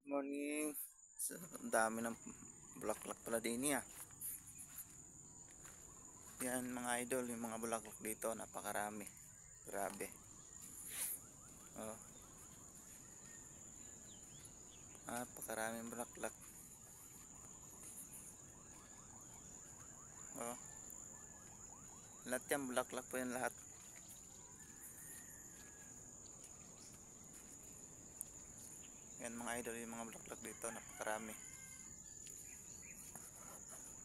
Morning. So, ang dami ng bulaklak pala din niya. Yan mga idol, yung mga bulaklak dito napakarami. Grabe. Oh. Napakaraming bulaklak. Oh. Lahat yan bulaklak po yan lahat. Yan mga idol, yung mga bulaklak dito napakarami.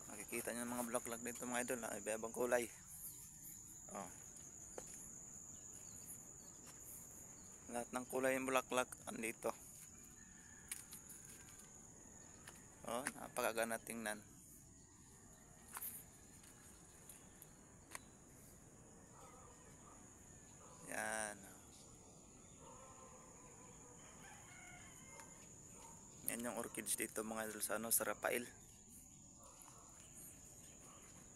Nakikita nyo yung mga bulaklak dito mga idol, iba-ibang kulay. Oh. Lahat ng kulay yung bulaklak andito. Oh, napakaganda tingnan. Yan. Yan yung orchids dito mga idol sa sa Rafael.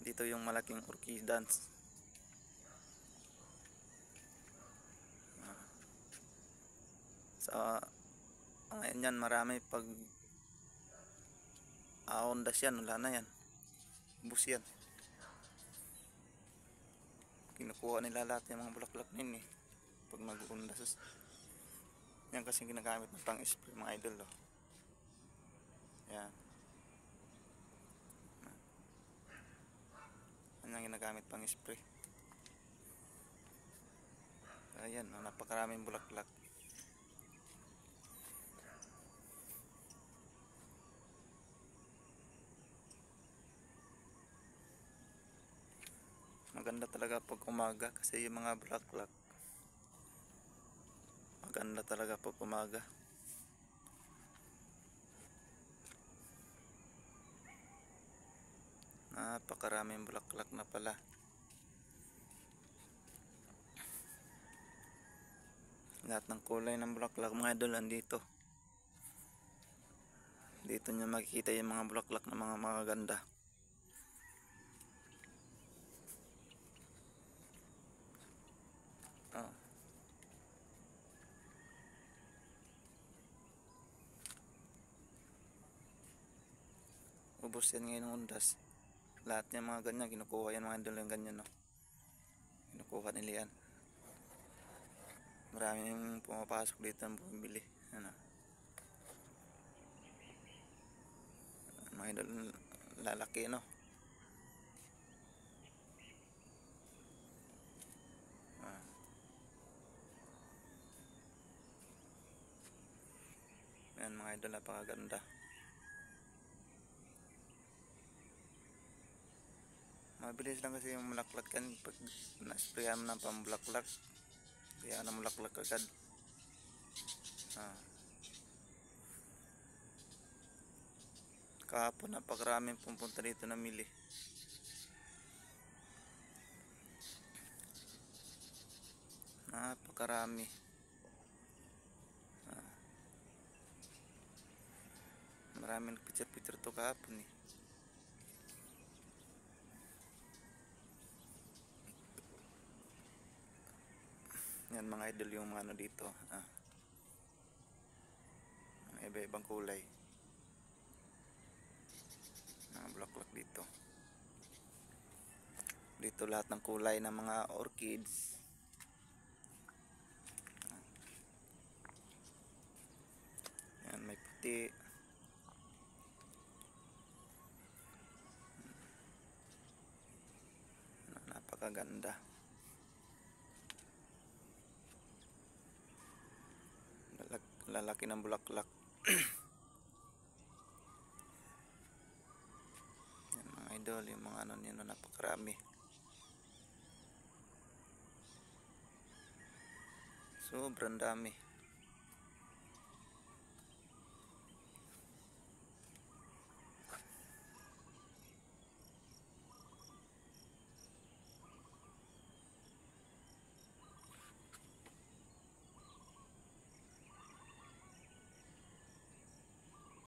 Dito yung malaking orchids. Sa ngayon yan marami pag ondas yan, wala na yan. Bus yan. Kinukuha nila lahat yung mga bulaklak nin pag mag-undas. Yan kasi ginagamit ng pang spray mga idol. Oh. Yan. Yan ang ginagamit pang spray. Ayan, napakaraming bulaklak. Maganda talaga pag umaga kasi yung mga bulaklak maganda talaga pag umaga. Napakaraming bulaklak na pala. Lahat ng kulay ng bulaklak mga idol andito. Dito nyo makikita yung mga bulaklak na mga magaganda. Oh. Ubos yan ngayon ng undas. Lahat yung mga ganyan kinukuha yan mga idol yung ganyan no. Kinukuha nila yan. Maraming pumapasok dito ang bumibili. Ano? Mga idol lalaki no. Yan mga idol napakaganda. Mabilis lang kasi yung mulaklak yan pag na-sprayan mo ng pambulaklak. Kaya na mulaklak agad. Kahapon napakaraming pumunta dito na mili. Napakarami. Maraming nagpicture-picture to kahapon Yan mga idol yung mga ano dito. Iba-ibang kulay. Mga bulaklak dito. Dito lahat ng kulay ng mga orchids. Yan may puti. Napakaganda. Lalaki ng bulaklak. Yan mga idol, yung mga ano nyo napakarami. Sobrang dami.